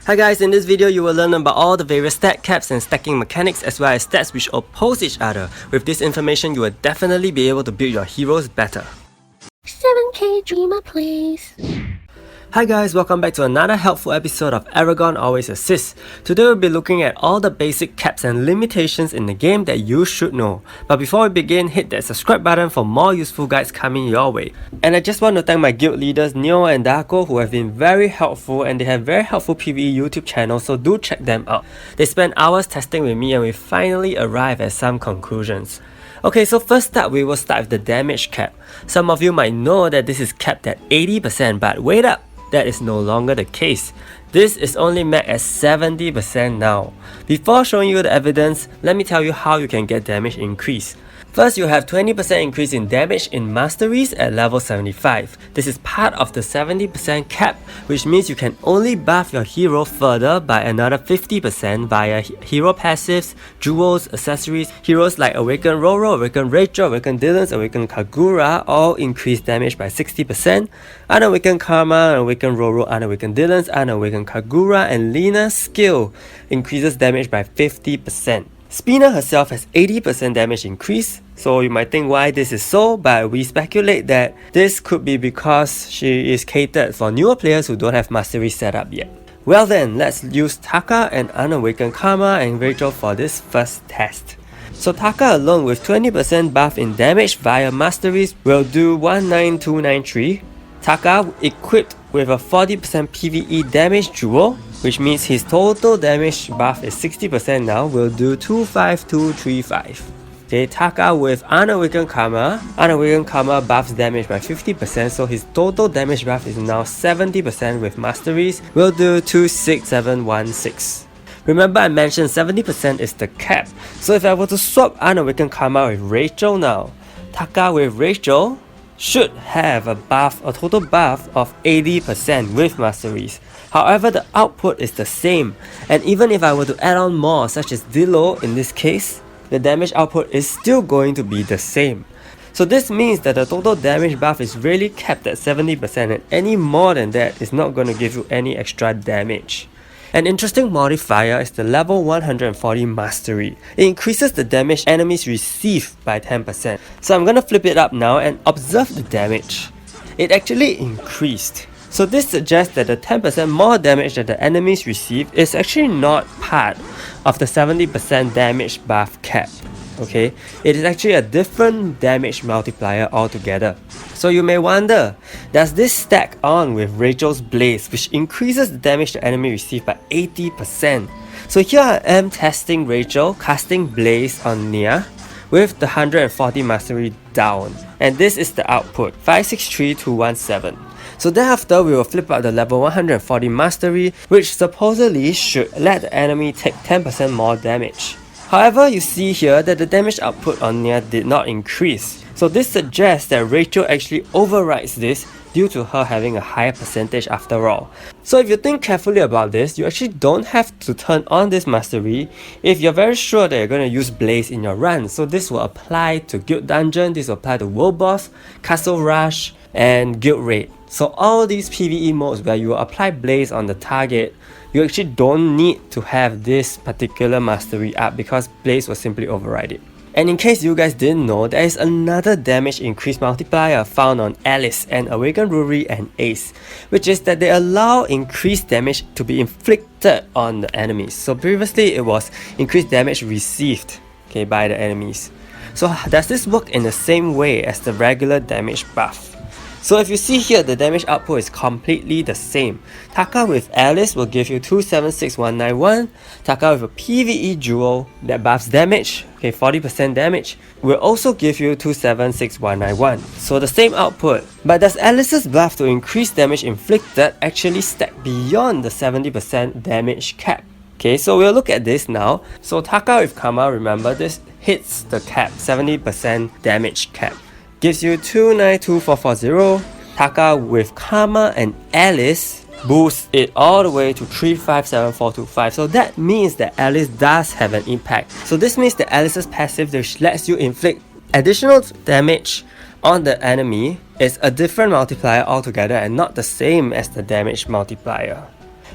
Hi guys, in this video you will learn about all the various stat caps and stacking mechanics as well as stats which oppose each other. With this information you will definitely be able to build your heroes better. 7K Dreamer please. Hi guys, welcome back to another helpful episode of Aragon Always Assists. Today we'll be looking at all the basic caps and limitations in the game that you should know. But before we begin, hit that subscribe button for more useful guides coming your way. And I just want to thank my guild leaders Neo and Darko who have been very helpful, and they have very helpful PvE YouTube channels, so do check them out. They spent hours testing with me and we finally arrived at some conclusions. Okay, so first up we will start with the damage cap. Some of you might know that this is capped at 80%, but wait up! That is no longer the case. This is only met at 70% now. Before showing you the evidence, let me tell you how you can get damage increase. First, you have 20% increase in damage in Masteries at level 75. This is part of the 70% cap, which means you can only buff your hero further by another 50% via hero passives, jewels, accessories. Heroes like Awakened Roro, Awakened Rachel, Awakened Dylan, Awakened Kagura all increase damage by 60%. Unawakened Karma, Unawakened Roro, Unawakened Dylan, Unawakened Kagura, and Lina's skill increases damage by 50%. Spina herself has 80% damage increase, so you might think why this is so, but we speculate that this could be because she is catered for newer players who don't have Mastery set up yet. Well then, let's use Taka and Unawakened Karma and Rachel for this first test. So Taka alone with 20% buff in damage via Masteries will do 19293. Taka equipped with a 40% PvE damage jewel, which means his total damage buff is 60% now, will do 25235. Okay, Taka with Unawakened Karma. Unawakened Karma buffs damage by 50%, so his total damage buff is now 70% with Masteries, will do 26716. Remember I mentioned 70% is the cap, so if I were to swap Unawakened Karma with Rachel now, Taka with Rachel should have a total buff of 80% with Masteries. However, the output is the same, and even if I were to add on more, such as Dilo in this case, the damage output is still going to be the same. So this means that the total damage buff is really capped at 70%, and any more than that is not going to give you any extra damage. An interesting modifier is the level 140 Mastery. It increases the damage enemies receive by 10%. So I'm gonna flip it up now and observe the damage. It actually increased. So this suggests that the 10% more damage that the enemies receive is actually not part of the 70% damage buff cap. Okay, it is actually a different damage multiplier altogether. So you may wonder, does this stack on with Rachel's Blaze, which increases the damage the enemy receive by 80%? So here I am testing Rachel, casting Blaze on Nia with the 140 Mastery down, and this is the output, 563217. So thereafter we will flip out the level 140 Mastery, which supposedly should let the enemy take 10% more damage. However, you see here that the damage output on Nia did not increase. So this suggests that Rachel actually overrides this due to her having a higher percentage after all. So if you think carefully about this, you actually don't have to turn on this Mastery if you're very sure that you're going to use Blaze in your run. So this will apply to Guild Dungeon, this will apply to World Boss, Castle Rush, and Guild Raid. So all these PvE modes where you apply Blaze on the target, you actually don't need to have this particular Mastery up because Blaze will simply override it. And in case you guys didn't know, there is another damage increase multiplier found on Alice and Awakened Ruri and Ace, which is that they allow increased damage to be inflicted on the enemies. So previously it was increased damage received, okay, by the enemies. So does this work in the same way as the regular damage buff? So if you see here, the damage output is completely the same. Taka with Alice will give you 276191. Taka with a PvE jewel that buffs damage, okay, 40% damage, will also give you 276191. So the same output. But does Alice's buff to increase damage inflicted actually stack beyond the 70% damage cap? Okay, so we'll look at this now. So Taka with Karma, remember this hits the cap, 70% damage cap. Gives you 292440. Taka with Karma and Alice boosts it all the way to 357425. So that means that Alice does have an impact. So this means that Alice's passive, which lets you inflict additional damage on the enemy, is a different multiplier altogether and not the same as the damage multiplier.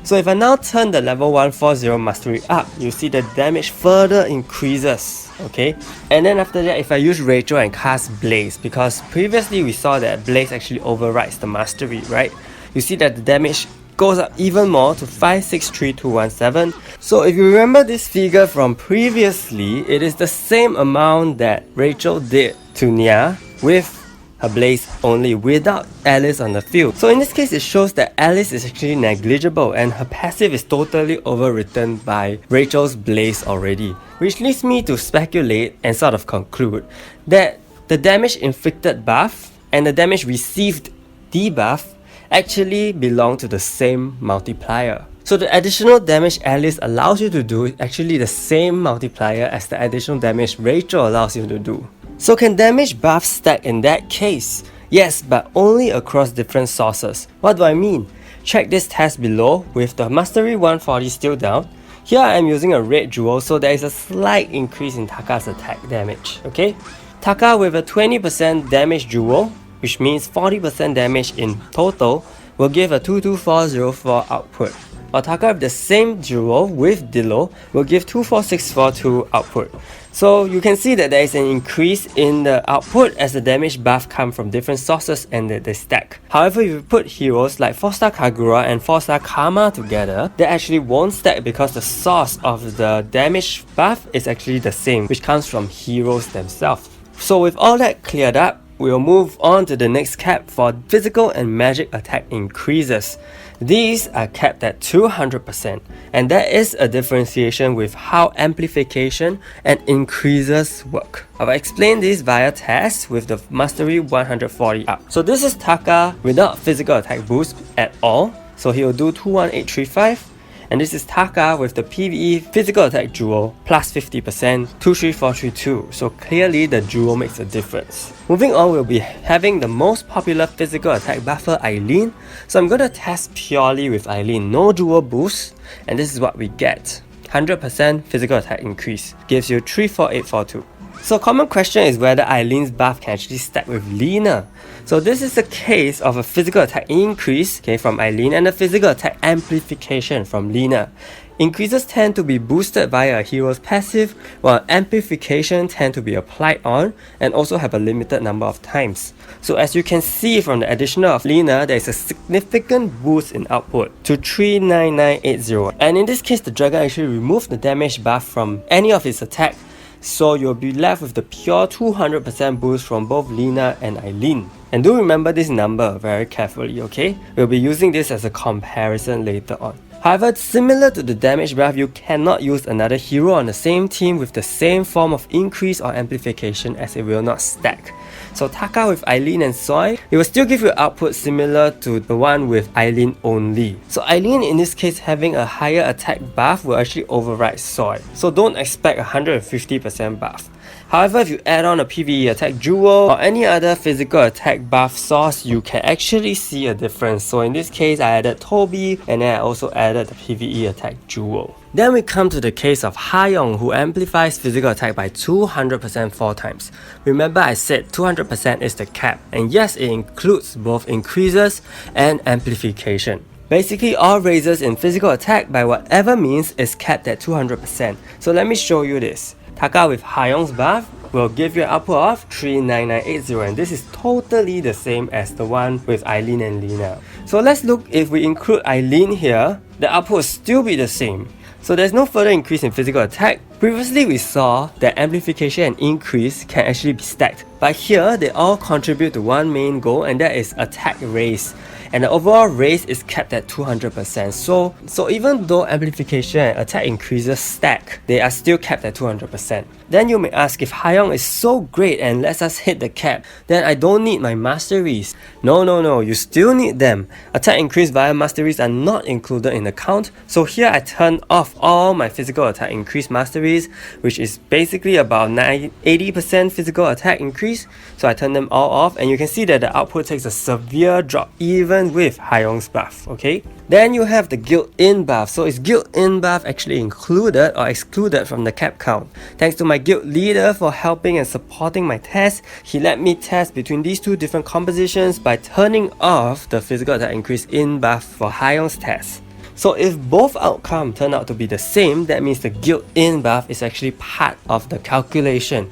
So if I now turn the level 140 mastery up, you see the damage further increases, okay? And then after that, if I use Rachel and cast Blaze, because previously we saw that Blaze actually overrides the mastery, right? You see that the damage goes up even more to 563217. So if you remember this figure from previously, it is the same amount that Rachel did to Nia with her Blaze only, without Alice on the field. So in this case, it shows that Alice is actually negligible and her passive is totally overwritten by Rachel's Blaze already. Which leads me to speculate and sort of conclude that the damage inflicted buff and the damage received debuff actually belong to the same multiplier. So the additional damage Alice allows you to do is actually the same multiplier as the additional damage Rachel allows you to do. So can damage buffs stack in that case? Yes, but only across different sources. What do I mean? Check this test below with the Mastery 140 still down. Here I am using a red jewel, so there is a slight increase in Taka's attack damage, okay? Taka with a 20% damage jewel, which means 40% damage in total, will give a 22404 output. Or Taka with the same jewel with Dilo will give 24642 output. So you can see that there is an increase in the output as the damage buff come from different sources and they stack. However, if you put heroes like 4-star Kagura and 4-star Karma together, they actually won't stack because the source of the damage buff is actually the same, which comes from heroes themselves. So with all that cleared up, we'll move on to the next cap for physical and magic attack increases. These are capped at 200%, and there is a differentiation with how amplification and increases work. I've explained this via tests with the Mastery 140 up. So this is Taka without physical attack boost at all, so he will do 21835. And this is Taka with the PvE physical attack jewel plus 50%, 23432. So clearly the jewel makes a difference. Moving on, we'll be having the most popular physical attack buffer, Eileene. So I'm going to test purely with Eileene, no jewel boost, and this is what we get. 100% physical attack increase, gives you 34842. So common question is whether Eileene's buff can actually stack with Lina. So this is a case of a physical attack increase, okay, from Eileene and a physical attack amplification from Lina. Increases tend to be boosted via a hero's passive, while amplification tend to be applied on and also have a limited number of times. So as you can see from the addition of Lina, there is a significant boost in output to 39980. And in this case, the dragon actually removed the damage buff from any of its attack. So you'll be left with the pure 200% boost from both Lina and Eileene. And do remember this number very carefully, okay? We'll be using this as a comparison later on. However, similar to the damage buff, you cannot use another hero on the same team with the same form of increase or amplification, as it will not stack. So Taka with Eileene and Soy, it will still give you output similar to the one with Eileene only. So Eileene in this case having a higher attack buff will actually override Soy. So don't expect 150% buff. However, if you add on a PvE attack jewel or any other physical attack buff source, you can actually see a difference. So in this case, I added Toby and then I also added the PvE attack jewel. Then we come to the case of Hayoung, who amplifies physical attack by 200% 4 times. Remember I said 200% is the cap, and yes, it includes both increases and amplification. Basically, all raises in physical attack by whatever means is capped at 200%. So let me show you this. Taka with Hayoung's buff will give you an output of 39980, and this is totally the same as the one with Eileene and Lina. So let's look, if we include Eileene here, the output will still be the same. So there's no further increase in physical attack. Previously we saw that amplification and increase can actually be stacked, but here they all contribute to one main goal, and that is attack raise. And the overall raise is capped at 200%. So even though amplification and attack increases stack, they are still capped at 200%. Then you may ask, if Hayoung is so great and lets us hit the cap, then I don't need my Masteries. No, you still need them. Attack increase via Masteries are not included in the count. So here I turn off all my physical attack increase Masteries, which is basically about 80% physical attack increase. So I turn them all off, and you can see that the output takes a severe drop even with Hayoung's buff, okay? Then you have the guild-in buff. So is guild-in buff actually included or excluded from the cap count? Thanks to my guild leader for helping and supporting my test. He let me test between these two different compositions by turning off the physical attack increase in buff for Hayoung's test. So if both outcomes turn out to be the same, that means the guild in buff is actually part of the calculation.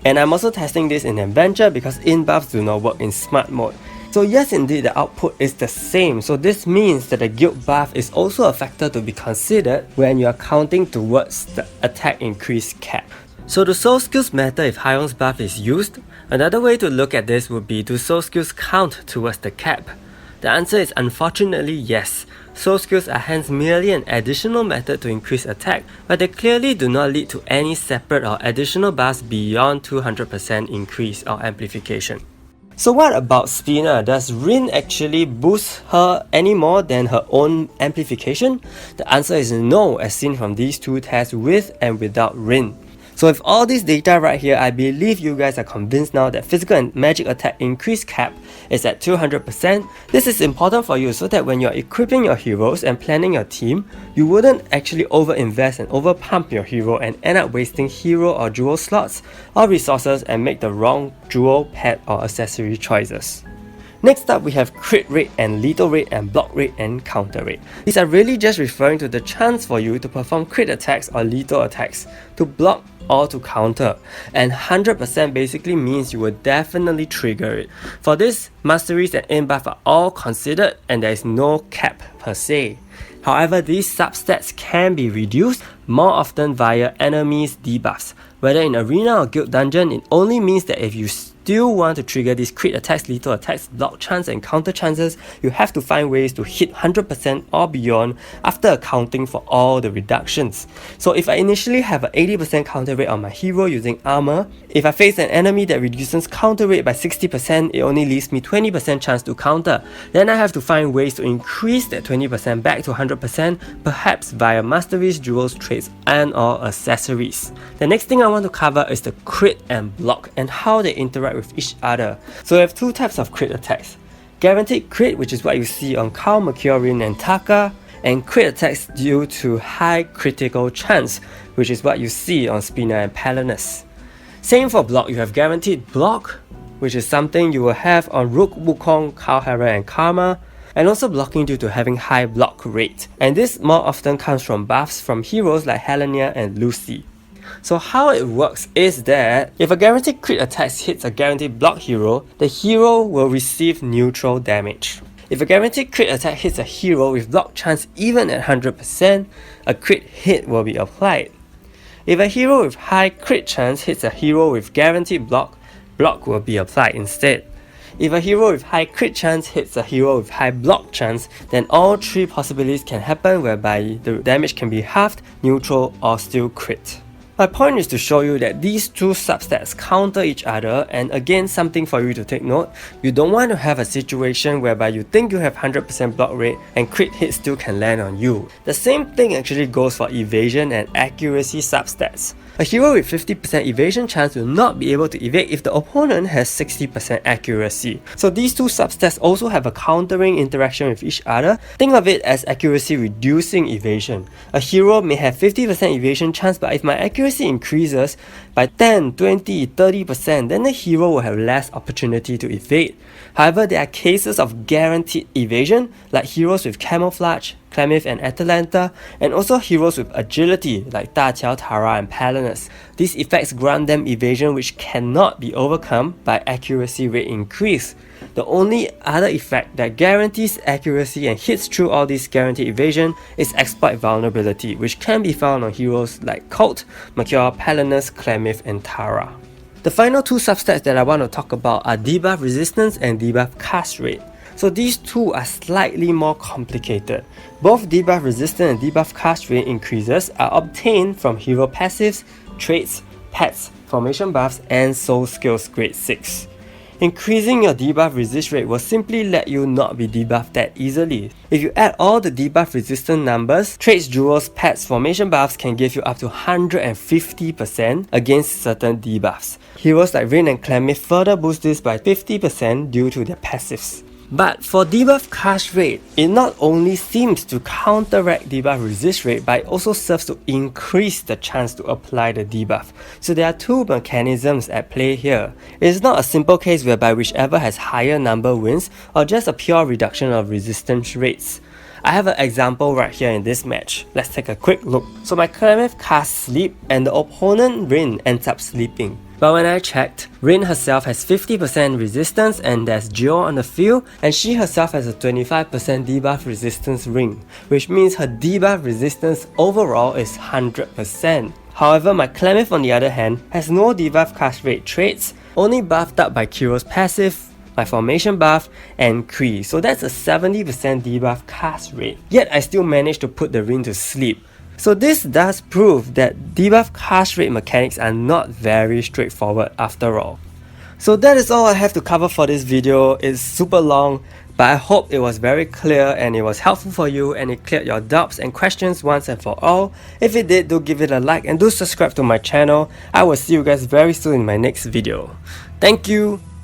And I'm also testing this in adventure because in buffs do not work in smart mode. So yes, indeed, the output is the same. So this means that the guild buff is also a factor to be considered when you are counting towards the attack increase cap. So do soul skills matter if Hayoung's buff is used? Another way to look at this would be, do soul skills count towards the cap? The answer is unfortunately yes. Soul skills are hence merely an additional method to increase attack, but they clearly do not lead to any separate or additional buffs beyond 200% increase or amplification. So what about Spina? Does Rin actually boost her any more than her own amplification? The answer is no, as seen from these two tests with and without Rin. So with all this data right here, I believe you guys are convinced now that physical and magic attack increase cap is at 200%. This is important for you so that when you're equipping your heroes and planning your team, you wouldn't actually over-invest and over-pump your hero and end up wasting hero or jewel slots or resources and make the wrong jewel, pet or accessory choices. Next up, we have crit rate and lethal rate and block rate and counter rate. These are really just referring to the chance for you to perform crit attacks or lethal attacks, to block or to counter, and 100% basically means you will definitely trigger it. For this, Masteries and in-buff are all considered and there is no cap per se. However, these substats can be reduced more often via enemies' debuffs. Whether in arena or guild dungeon, it only means that if you still want to trigger these crit attacks, lethal attacks, block chance and counter chances, you have to find ways to hit 100% or beyond after accounting for all the reductions. So if I initially have an 80% counter rate on my hero using armor, if I face an enemy that reduces counter rate by 60%, it only leaves me 20% chance to counter. Then I have to find ways to increase that 20% back to 100%, perhaps via masteries, jewels, traits and or accessories. The next thing I want to cover is the crit and block and how they interact with each other. So we have two types of crit attacks. Guaranteed crit, which is what you see on Cal, Mercury and Taka, and crit attacks due to high critical chance, which is what you see on Spina and Palinus. Same for block, you have guaranteed block, which is something you will have on Rook, Wukong, Kalhara and Karma, and also blocking due to having high block rate. And this more often comes from buffs from heroes like Helena and Lucy. So how it works is that if a guaranteed crit attack hits a guaranteed block hero, the hero will receive neutral damage. If a guaranteed crit attack hits a hero with block chance even at 100%, a crit hit will be applied. If a hero with high crit chance hits a hero with guaranteed block, block will be applied instead. If a hero with high crit chance hits a hero with high block chance, then all three possibilities can happen whereby the damage can be halved, neutral or still crit. My point is to show you that these two substats counter each other, and again something for you to take note, you don't want to have a situation whereby you think you have 100% block rate and crit hit still can land on you. The same thing actually goes for evasion and accuracy substats. A hero with 50% evasion chance will not be able to evade if the opponent has 60% accuracy. So these two substats also have a countering interaction with each other. Think of it as accuracy reducing evasion. A hero may have 50% evasion chance, but if my accuracy increases by 10, 20, 30%, then the hero will have less opportunity to evade. However, there are cases of guaranteed evasion, like heroes with camouflage, Clemith and Atalanta, and also heroes with agility like Da Qiao, Tara and Palinus. These effects grant them evasion which cannot be overcome by accuracy rate increase. The only other effect that guarantees accuracy and hits through all these guaranteed evasion is exploit vulnerability, which can be found on heroes like Colt, Mercure, Palinus, Clemith and Tara. The final two substats that I want to talk about are Debuff Resistance and Debuff Cast Rate. So these two are slightly more complicated. Both Debuff Resistance and Debuff Cast Rate increases are obtained from hero passives, traits, pets, formation buffs and soul skills grade 6. Increasing your debuff resist rate will simply let you not be debuffed that easily. If you add all the debuff resistance numbers, traits, jewels, pets, formation buffs can give you up to 150% against certain debuffs. Heroes like Rin and Clemith further boost this by 50% due to their passives. But for debuff cast rate, it not only seems to counteract debuff resist rate, but it also serves to increase the chance to apply the debuff. So there are two mechanisms at play here. It is not a simple case whereby whichever has higher number wins, or just a pure reduction of resistance rates. I have an example right here in this match. Let's take a quick look. So my Clemith casts Sleep and the opponent Rin ends up sleeping. But when I checked, Rin herself has 50% resistance and there's Geo on the field, and she herself has a 25% debuff resistance ring, which means her debuff resistance overall is 100%. However, my Clemith on the other hand has no debuff cast rate traits, only buffed up by Kiro's passive, my formation buff, and Kree, so that's a 70% debuff cast rate. Yet I still managed to put the Rin to sleep. So this does prove that debuff cast rate mechanics are not very straightforward after all. So that is all I have to cover for this video. It's super long, but I hope it was very clear and it was helpful for you and it cleared your doubts and questions once and for all. If it did, do give it a like and do subscribe to my channel. I will see you guys very soon in my next video. Thank you!